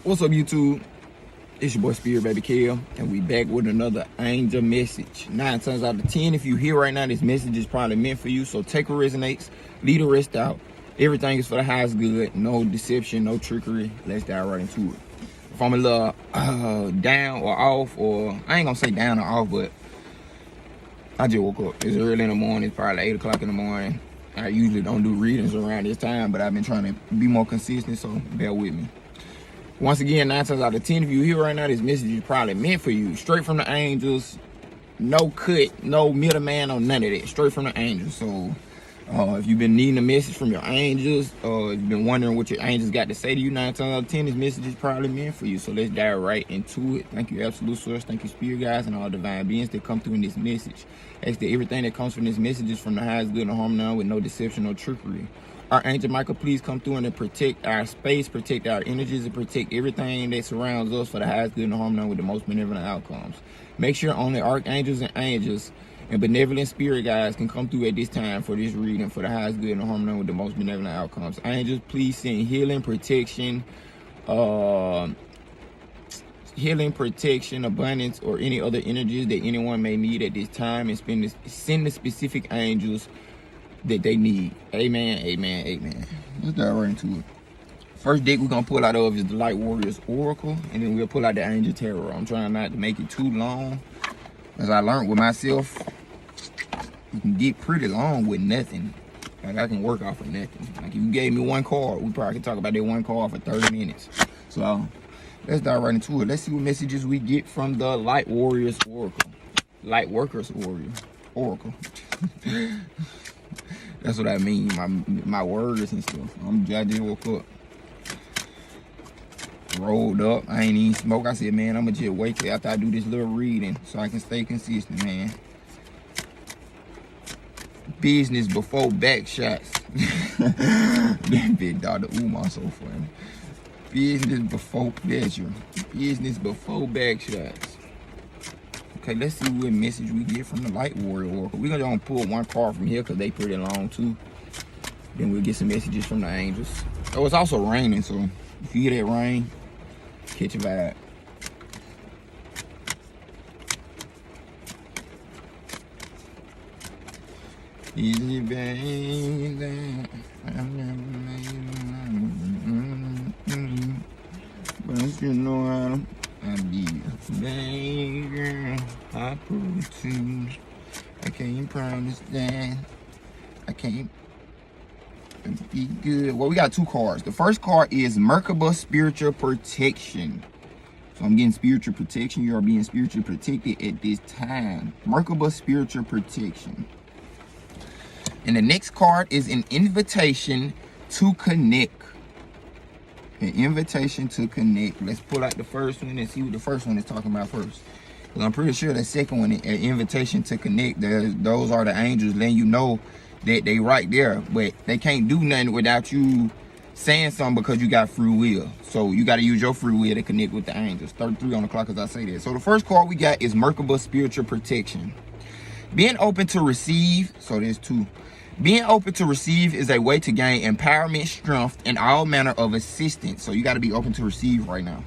What's up, YouTube? It's your boy Spirit Baby Kill, and we back with another angel message. 9 times out of 10, if you hear right now, this message is probably meant for you. So take what resonates, leave the rest out. Everything is for the highest good. No deception, no trickery. Let's dive right into it. If I'm a little down or off, or I ain't gonna say down or off, but I just woke up. It's early in the morning. It's probably 8 o'clock in the morning. I usually don't do readings around this time, but I've been trying to be more consistent, so bear with me. Once again, 9 times out of 10, if you hear right now, this message is probably meant for you. Straight from the angels. No cut, no middleman, no none of that. Straight from the angels. So, if you've been needing a message from your angels, or you've been wondering what your angels got to say to you, 9 times out of 10, this message is probably meant for you. So let's dive right into it. Thank you, Absolute Source. Thank you, Spirit Guides, and all divine beings that come through in this message. Ask that everything that comes from this message is from the highest good and harmony, with no deception or trickery. Archangel Michael, please come through and protect our space, protect our energies, and protect everything that surrounds us for the highest good and harmony with the most benevolent outcomes. Make sure only archangels and angels and benevolent spirit guides can come through at this time for this reading for the highest good and harmony with the most benevolent outcomes. Angels, please send healing, protection, abundance, or any other energies that anyone may need at this time, and send the specific angels that they need. Amen, amen, amen. Let's dive right into it. First deck we're going to pull out of is the Light Warriors Oracle, and then we'll pull out the Angel Tarot. I'm trying not to make it too long. As I learned with myself, you can get pretty long with nothing. Like, I can work off of nothing. Like, if you gave me one card, we probably could talk about that one card for 30 minutes. So, let's dive right into it. Let's see what messages we get from the Light Warriors Oracle. Light Workers Oracle. That's what I mean, my words and stuff. I just woke up, rolled up. I ain't even smoke. I said, man, I'm going to just wait till after I do this little reading so I can stay consistent, man. Business before back shots. That big Dr. Umar so funny. Business before pleasure. Business before back shots. Okay, let's see what message we get from the Light Warrior Oracle. We're going to pull one card from here because they pretty long too. Then we'll get some messages from the angels. Oh, it's also raining, so if you hear that rain, catch a vibe. Easy, baby. But you know how I be a bad girl, I prove too. I can't promise that I can't be good. Well, we got 2 cards. The first card is Merkaba Spiritual Protection. So I'm getting spiritual protection. You are being spiritually protected at this time. Merkaba Spiritual Protection. And the next card is an invitation to connect. An invitation to connect. Let's pull out the first one and see what the first one is talking about first. Because I'm pretty sure the second one, an invitation to connect, those are the angels letting you know that they right there. But they can't do nothing without you saying something because you got free will. So you got to use your free will to connect with the angels. 33 on the clock as I say that. So the first card we got is Merkaba Spiritual Protection. Being open to receive. So there's 2. Being open to receive is a way to gain empowerment, strength, and all manner of assistance. So you got to be open to receive right now.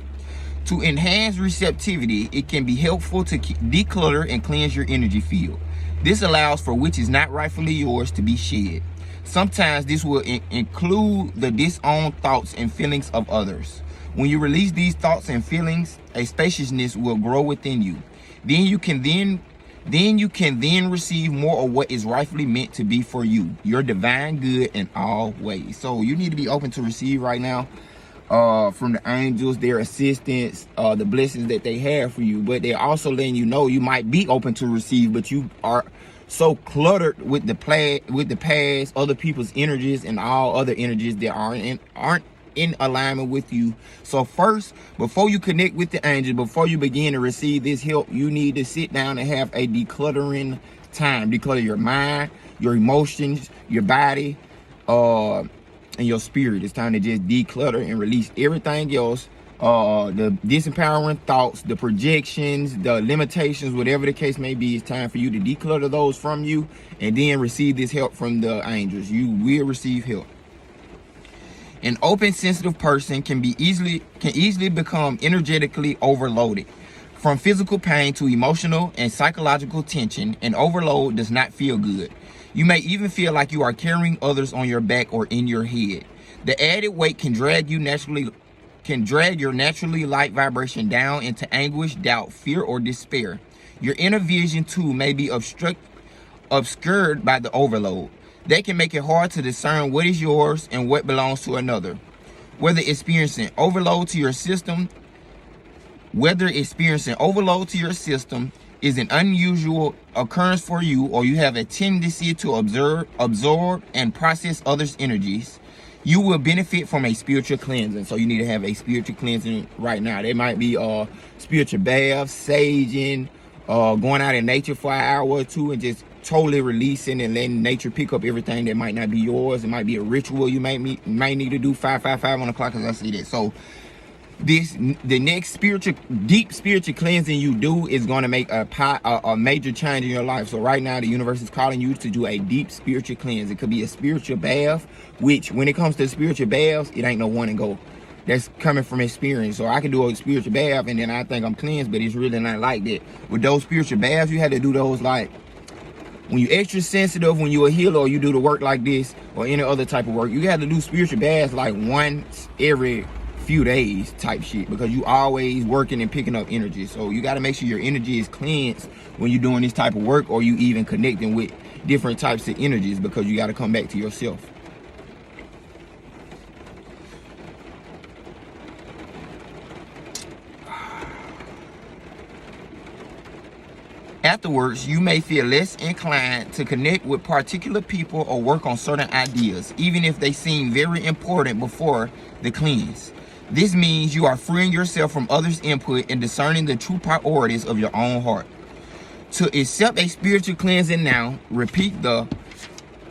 To enhance receptivity, it can be helpful to declutter and cleanse your energy field. This allows for which is not rightfully yours to be shed. Sometimes this will include the disowned thoughts and feelings of others. When you release these thoughts and feelings, a spaciousness will grow within you. Then you can receive more of what is rightfully meant to be for you, your divine good in all ways. So you need to be open to receive right now from the angels, their assistance, the blessings that they have for you. But they're also letting you know you might be open to receive, but you are so cluttered with the past, other people's energies, and all other energies that aren't in alignment with you. So first, before you connect with the angel, before you begin to receive this help, you need to sit down and have a decluttering time. Declutter your mind, your emotions, your body, and your spirit. It's time to just declutter and release everything else, the disempowering thoughts, the projections, the limitations, whatever the case may be. It's time for you to declutter those from you and then receive this help from the angels. You will receive help. An open, sensitive person can easily become energetically overloaded. From physical pain to emotional and psychological tension, an overload does not feel good. You may even feel like you are carrying others on your back or in your head. The added weight can drag your naturally light vibration down into anguish, doubt, fear, or despair. Your inner vision too may be obscured by the overload. That can make it hard to discern what is yours and what belongs to another. Whether experiencing overload to your system is an unusual occurrence for you, or you have a tendency to absorb and process others' energies, you will benefit from a spiritual cleansing. So you need to have a spiritual cleansing right now. There might be spiritual baths, saging, going out in nature for an hour or two and just totally releasing and letting nature pick up everything that might not be yours. It might be a ritual you might need to do 555 on the clock, as I see that. So the next deep spiritual cleansing you do is going to make a major change in your life. So right now the universe is calling you to do a deep spiritual cleanse. It could be a spiritual bath, which when it comes to spiritual baths, it ain't no one and go. That's coming from experience. So I can do a spiritual bath and then I think I'm cleansed, but it's really not like that. With those spiritual baths, you had to do those like when you're extra sensitive, when you're a healer, or you do the work like this or any other type of work, you got to do spiritual baths like once every few days type shit, because you always working and picking up energy. So you got to make sure your energy is cleansed when you're doing this type of work, or you even connecting with different types of energies, because you got to come back to yourself. Afterwards, you may feel less inclined to connect with particular people or work on certain ideas, even if they seem very important before the cleanse. This means you are freeing yourself from others' input and discerning the true priorities of your own heart. To accept a spiritual cleansing now, repeat the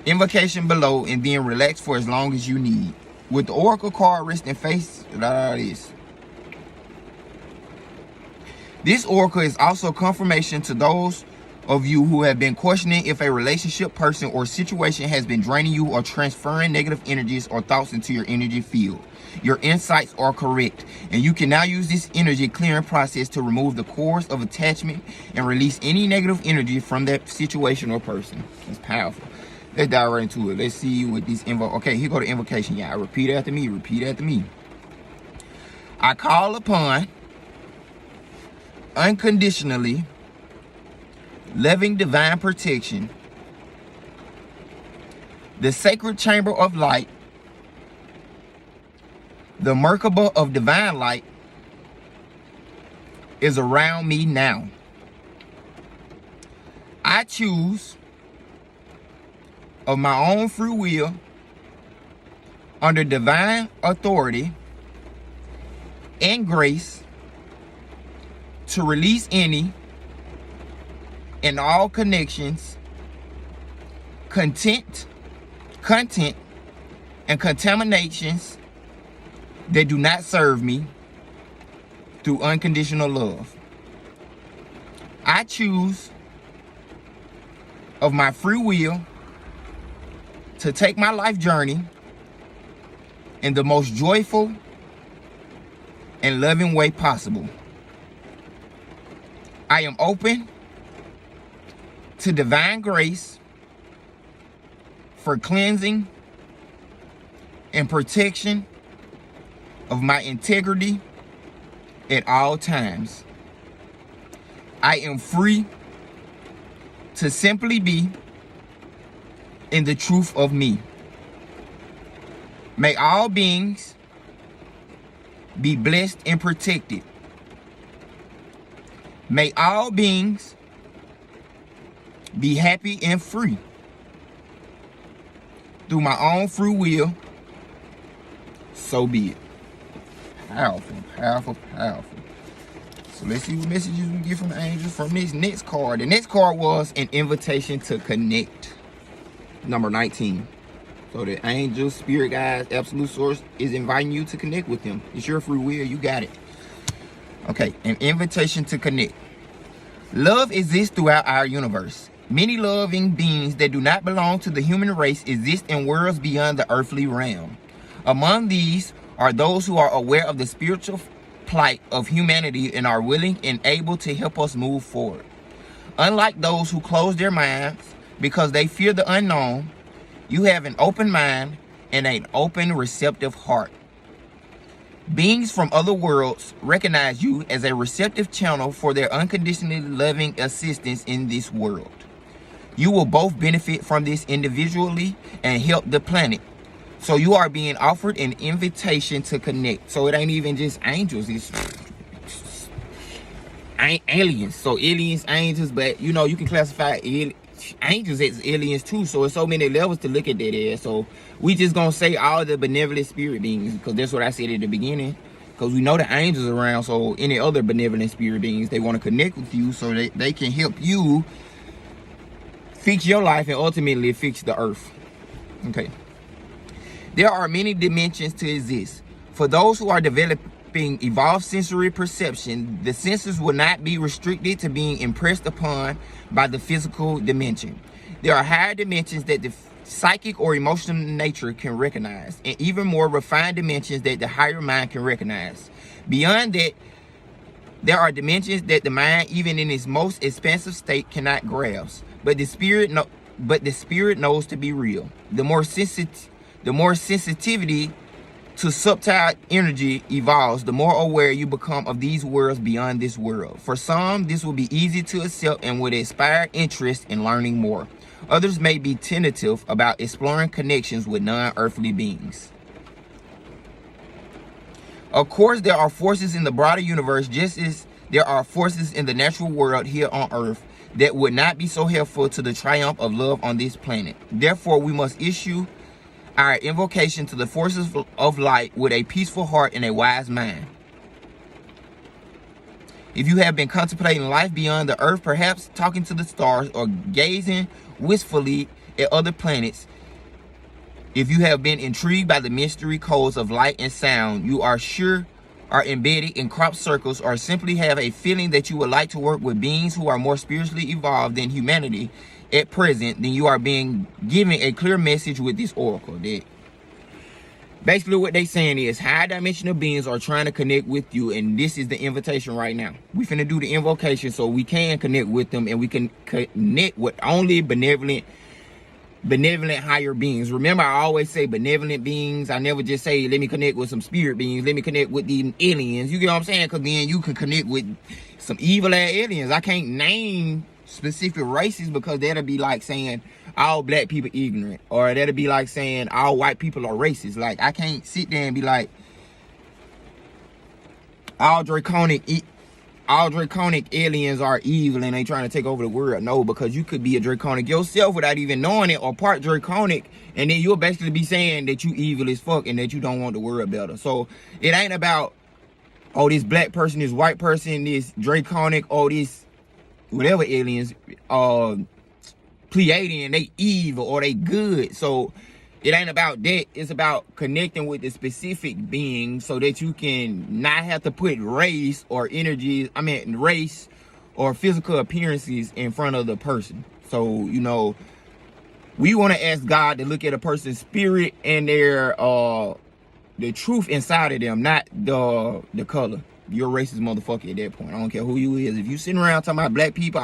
invocation below and then relax for as long as you need. With the oracle card resting face this oracle is also confirmation to those of you who have been questioning if a relationship, person, or situation has been draining you or transferring negative energies or thoughts into your energy field. Your insights are correct, and you can now use this energy clearing process to remove the cords of attachment and release any negative energy from that situation or person. It's powerful. Let's dive right into it. Let's see what these Okay, here go the invocation, y'all. Repeat after me. Repeat after me. I call upon unconditionally loving divine protection, the sacred chamber of light, the Merkaba of divine light is around me now. I choose of my own free will, under divine authority and grace, to release any and all connections, content, and contaminations that do not serve me, through unconditional love. I choose of my free will to take my life journey in the most joyful and loving way possible. I am open to divine grace for cleansing and protection of my integrity at all times. I am free to simply be in the truth of me. May all beings be blessed and protected. May all beings be happy and free. Through my own free will, so be it. Powerful, powerful, powerful. So let's see what messages we get from the angels from this next card. The next card was an invitation to connect. Number 19. So the angels, spirit guides, absolute source is inviting you to connect with them. It's your free will. You got it. Okay, an invitation to connect. Love exists throughout our universe. Many loving beings that do not belong to the human race exist in worlds beyond the earthly realm. Among these are those who are aware of the spiritual plight of humanity and are willing and able to help us move forward. Unlike those who close their minds because they fear the unknown, you have an open mind and an open, receptive heart. Beings from other worlds recognize you as a receptive channel for their unconditionally loving assistance in this world. You will both benefit from this individually and help the planet. So you are being offered an invitation to connect. So it ain't even just angels, it's aliens. So aliens, angels, but you know, you can classify angels as aliens too. So it's so many levels to look at that as. So we just gonna say all the benevolent spirit beings, because that's what I said at the beginning. Because we know the angels are around, so any other benevolent spirit beings, they want to connect with you so they can help you fix your life and ultimately fix the earth. Okay. There are many dimensions to exist. For those who are developing evolved sensory perception, the senses will not be restricted to being impressed upon by the physical dimension. There are higher dimensions that the psychic or emotional nature can recognize, and even more refined dimensions that the higher mind can recognize. Beyond that, there are dimensions that the mind, even in its most expansive state, cannot grasp, but the spirit knows to be real. The more sensitivity to subtle energy evolves, the more aware you become of these worlds beyond this world. For some, this will be easy to accept and would inspire interest in learning more. Others may be tentative about exploring connections with non-earthly beings. Of course, there are forces in the broader universe, just as there are forces in the natural world here on Earth that would not be so helpful to the triumph of love on this planet. Therefore, we must issue our invocation to the forces of light with a peaceful heart and a wise mind. If you have been contemplating life beyond the earth, perhaps talking to the stars or gazing wistfully at other planets, if you have been intrigued by the mystery codes of light and sound, you are sure are embedded in crop circles, or simply have a feeling that you would like to work with beings who are more spiritually evolved than humanity at present, then you are being given a clear message with this oracle. That basically what they saying is high dimensional beings are trying to connect with you, and this is the invitation right now. We finna do the invocation so we can connect with them, and we can connect with only benevolent higher beings. Remember, I always say benevolent beings. I never just say let me connect with some spirit beings, let me connect with the aliens. You get what I'm saying? Because then you can connect with some evil ass aliens. I can't name specific races because that'll be like saying all black people ignorant, or that'll be like saying all white people are racist. Like, I can't sit there and be like all draconic aliens are evil and they trying to take over the world. No, because you could be a draconic yourself without even knowing it, or part draconic, and then you'll basically be saying that you evil as fuck and that you don't want the world better. So it ain't about, oh, this black person, this white person, this draconic, oh, this whatever aliens, Pleiadian, they evil or they good. So it ain't about that. It's about connecting with the specific being so that you can not have to put race or race or physical appearances in front of the person. So, you know, we want to ask God to look at a person's spirit and their the truth inside of them, not the color. You're a racist motherfucker at that point. I don't care who you is. If you sitting around talking about black people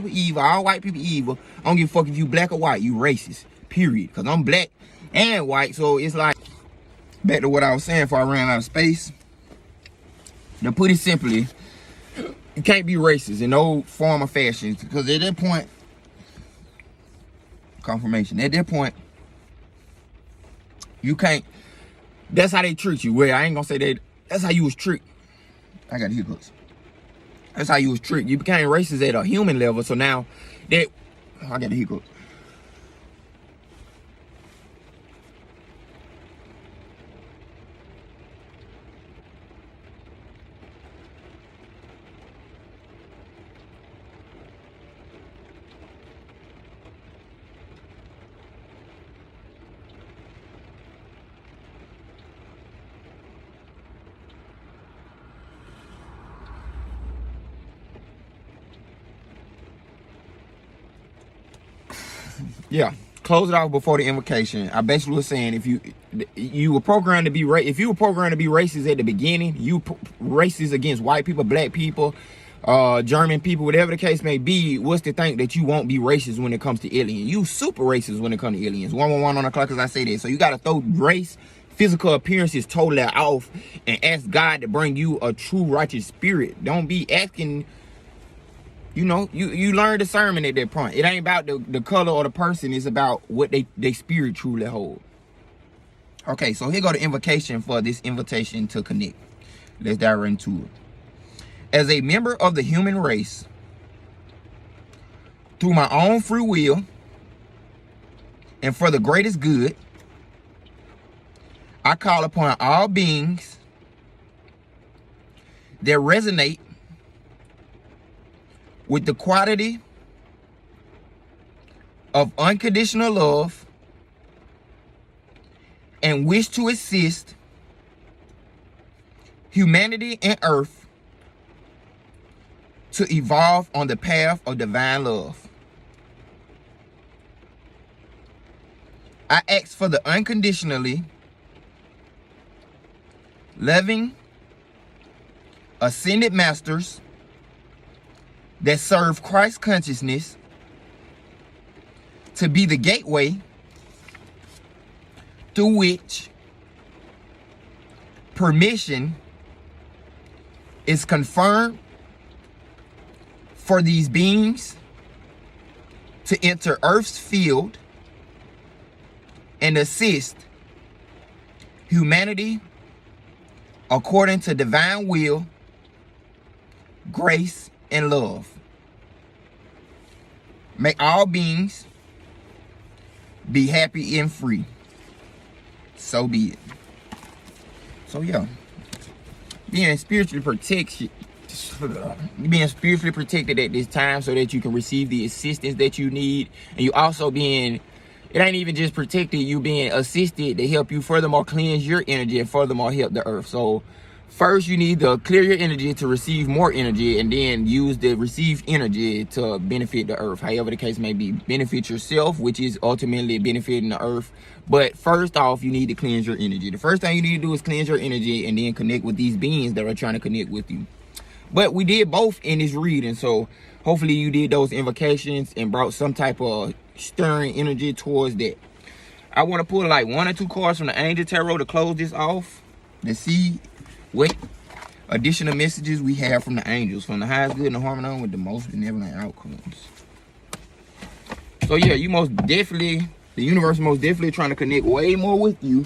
evil, all white people evil, I don't give a fuck if you black or white, you racist. Period. Because I'm black and white. So it's like, back to what I was saying before I ran out of space. To put it simply, you can't be racist in no form or fashion. Because at that point, confirmation, at that point, you can't, that's how they treat you. Well, I ain't gonna say that, that's how you was treated. I got hiccups. That's how you was tricked. You became racist at a human level. So now that I got the hiccups. Yeah, close it off before the invocation. I basically was saying, if you you were programmed to be if you were programmed to be racist at the beginning, you racist against white people, black people, German people, whatever the case may be. What's to think that you won't be racist when it comes to aliens? You super racist when it comes to aliens. 111 on the clock as I say that. So you got to throw race, physical appearances totally off, and ask God to bring you a true righteous spirit. Don't be asking. You know, you learn discernment at that point. It ain't about the color or the person. It's about what they spirit truly hold. Okay, so here go the invocation for this invitation to connect. Let's dive right into it. As a member of the human race, through my own free will and for the greatest good, I call upon all beings that resonate with the quality of unconditional love and wish to assist humanity and earth to evolve on the path of divine love. I ask for the unconditionally loving ascended masters that serve Christ consciousness to be the gateway through which permission is confirmed for these beings to enter Earth's field and assist humanity according to divine will, grace, and love. May all beings be happy and free. So be it. So yeah, being spiritually protected at this time so that you can receive the assistance that you need, and you also being, it ain't even just protected, you being assisted to help you furthermore cleanse your energy and furthermore help the earth. So first, you need to clear your energy to receive more energy, and then use the received energy to benefit the earth. However the case may be, benefit yourself, which is ultimately benefiting the earth. But first off, you need to cleanse your energy. The first thing you need to do is cleanse your energy and then connect with these beings that are trying to connect with you. But we did both in this reading, so hopefully you did those invocations and brought some type of stirring energy towards that. I want to pull like 1 or 2 cards from the Angel Tarot to close this off, to see what additional messages we have from the angels, from the highest good and the harmony with the most benevolent outcomes. So yeah, you most definitely, the universe most definitely trying to connect way more with you.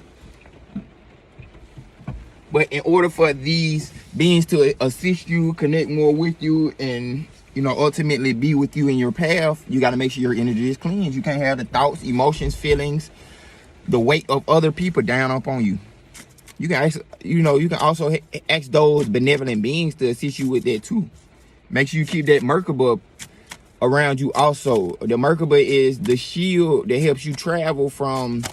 But in order for these beings to assist you, connect more with you, and ultimately be with you in your path, you got to make sure your energy is cleansed. You can't have the thoughts, emotions, feelings, the weight of other people down up on you. You can ask, you can also ask those benevolent beings to assist you with that too. Make sure you keep that Merkaba around you also. The Merkaba is the shield that helps you travel from,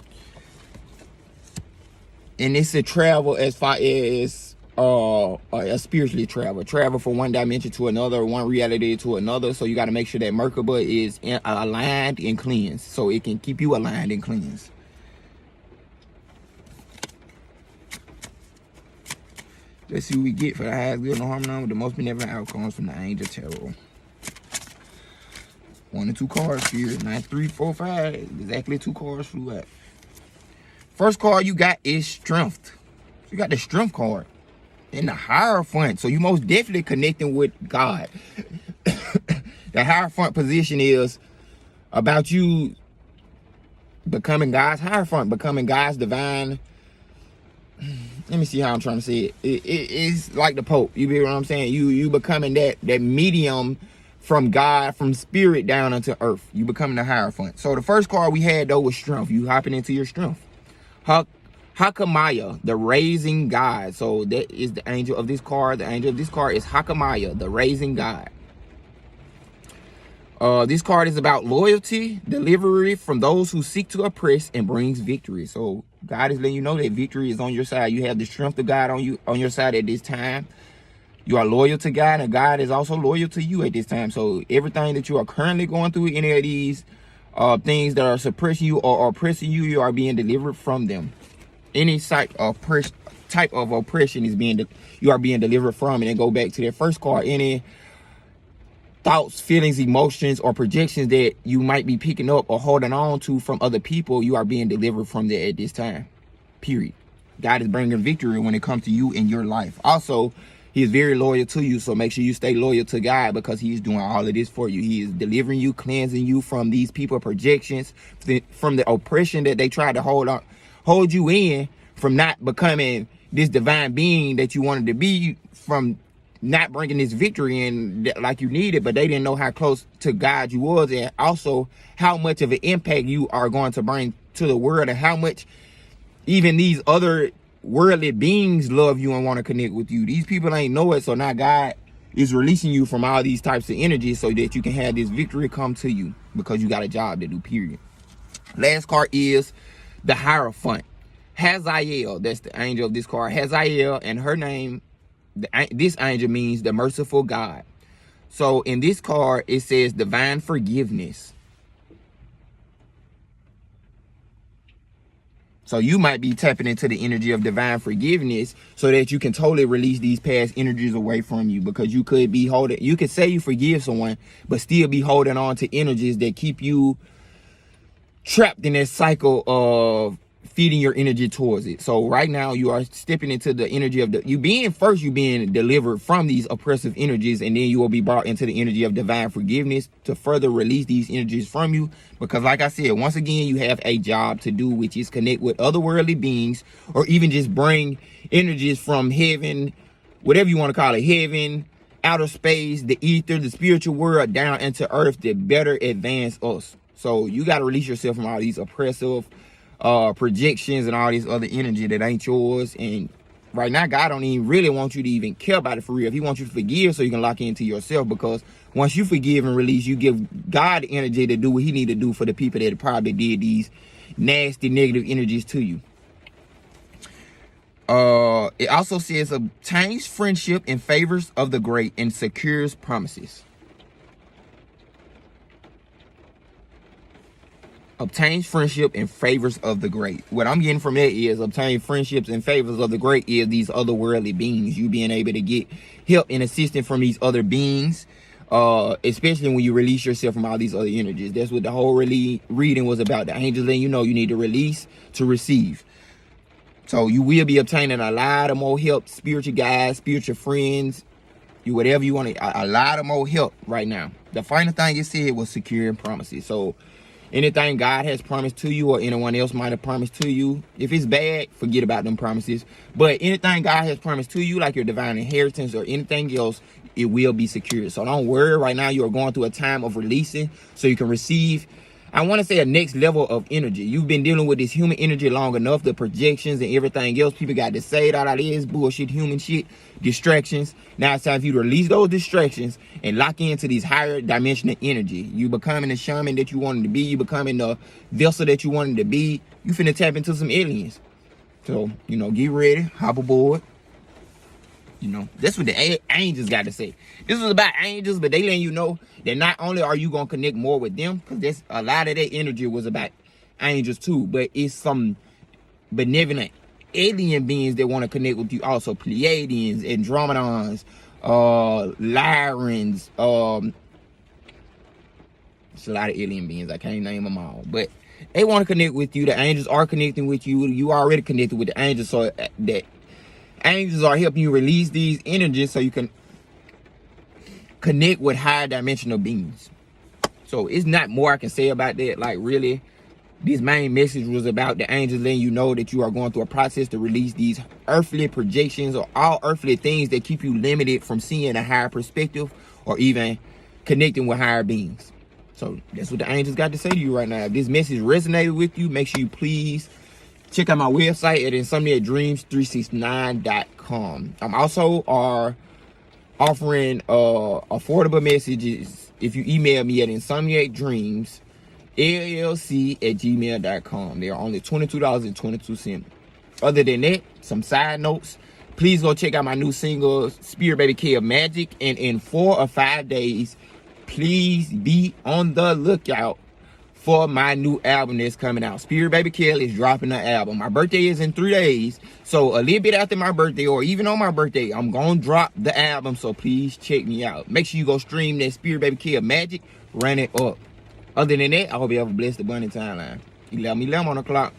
and it's a travel as far as a spiritually travel from one dimension to another, one reality to another. So you got to make sure that Merkaba is aligned and cleansed, so it can keep you aligned and cleansed. Let's see what we get for the highest good and harmony with the most benevolent outcomes from the Angel Tarot. 1 or 2 cards here. 9, 3, 4, 5. Exactly 2 cards flew out. First card you got is Strength. You got the Strength card in the Hierophant. So you most definitely connecting with God. The Hierophant position is about you becoming God's Hierophant, becoming God's divine. Let me see how I'm trying to say it. It's like the Pope. You get what I'm saying? You becoming that medium from God, from spirit down onto earth. You becoming the Hierophant. So the first card we had though was Strength. You hopping into your strength. Hakamaya, the raising God. So that is the angel of this card. The angel of this card is Hakamaya, the raising God. This card is about loyalty, delivery from those who seek to oppress, and brings victory. So God is letting you know that victory is on your side. You have the strength of God on your side at this time. You are loyal to God, and God is also loyal to you at this time. So everything that you are currently going through, any of these things that are suppressing you or oppressing you, you are being delivered from them. any type of oppression is you are being delivered from. And then go back to that first card, any thoughts, feelings, emotions, or projections that you might be picking up or holding on to from other people, you are being delivered from that at this time, period. God is bringing victory when it comes to you in your life. Also, he is very loyal to you, so make sure you stay loyal to God, because he is doing all of this for you. He is delivering you, cleansing you from these people projections, from the oppression that they tried to hold you in, from not becoming this divine being that you wanted to be, from not bringing this victory in like you needed, but they didn't know how close to God you was, and also how much of an impact you are going to bring to the world, and how much even these other worldly beings love you and want to connect with you. These people ain't know it, so now God is releasing you from all these types of energies so that you can have this victory come to you, because you got a job to do, period. Last card is the Hierophant. Hazael, that's the angel of this card. Hazael, and her name, this angel means the merciful God. So in this card, it says divine forgiveness. So you might be tapping into the energy of divine forgiveness so that you can totally release these past energies away from you, because you could be you could say you forgive someone, but still be holding on to energies that keep you trapped in that cycle of feeding your energy towards it. So right now you are stepping into the energy of you being delivered from these oppressive energies, and then you will be brought into the energy of divine forgiveness to further release these energies from you. Because like I said, once again, you have a job to do, which is connect with otherworldly beings, or even just bring energies from heaven, whatever you want to call it, heaven, outer space, the ether, the spiritual world, down into earth to better advance us. So you got to release yourself from all these oppressive projections and all this other energy that ain't yours. And right now, God don't even really want you to even care about it for real. He wants you to forgive so you can lock into yourself, because once you forgive and release, you give God the energy to do what he need to do for the people that probably did these nasty negative energies to you. It also says obtains friendship and favors of the great and secures promises. Obtains friendship and favors of the great. What I'm getting from that is obtain friendships and favors of the great is these otherworldly beings. You being able to get help and assistance from these other beings, especially when you release yourself from all these other energies. That's what the whole reading was about. The angels letting you know you need to release to receive. So you will be obtaining a lot of more help, spiritual guides, spiritual friends, whatever you want to, a lot of more help right now. The final thing it said was securing promises. So anything God has promised to you, or anyone else might have promised to you, if it's bad, forget about them promises. But anything God has promised to you, like your divine inheritance or anything else, it will be secured. So don't worry. Right now, you are going through a time of releasing so you can receive, I want to say, a next level of energy. You've been dealing with this human energy long enough, the projections and everything else. People got to say that all this bullshit, human shit, distractions. Now it's time for you to release those distractions and lock into these higher dimensional energy. You becoming the shaman that you wanted to be. You becoming the vessel that you wanted to be. You finna tap into some aliens. So, get ready, hop aboard. That's what the angels got to say. This is about angels, but they letting you know that not only are you going to connect more with them, because a lot of their energy was about angels too, but it's some benevolent alien beings that want to connect with you also. Pleiadians, Andromedons, Lyrans, it's a lot of alien beings. I can't name them all, but they want to connect with you. The angels are connecting with you. You already connected with the angels, so that angels are helping you release these energies so you can connect with higher dimensional beings. So it's not more I can say about that. Like, really, this main message was about the angels letting you know that you are going through a process to release these earthly projections or all earthly things that keep you limited from seeing a higher perspective or even connecting with higher beings. So that's what the angels got to say to you right now. If this message resonated with you, make sure you please check out my website at insomniacdreams369.com. I'm also offering affordable messages if you email me at insomniacdreamsllc@gmail.com. They are only $22.22. Other than that, some side notes. Please go check out my new single, Spirit Baby K of Magic. And in 4 or 5 days, please be on the lookout for my new album that's coming out. Spirit Baby Kelly is dropping the album. My birthday is in 3 days. So a little bit after my birthday, or even on my birthday, I'm going to drop the album. So please check me out. Make sure you go stream that Spirit Baby Kelly Magic. Run it up. Other than that, I hope you have a blessed abundant timeline. 11 on the clock.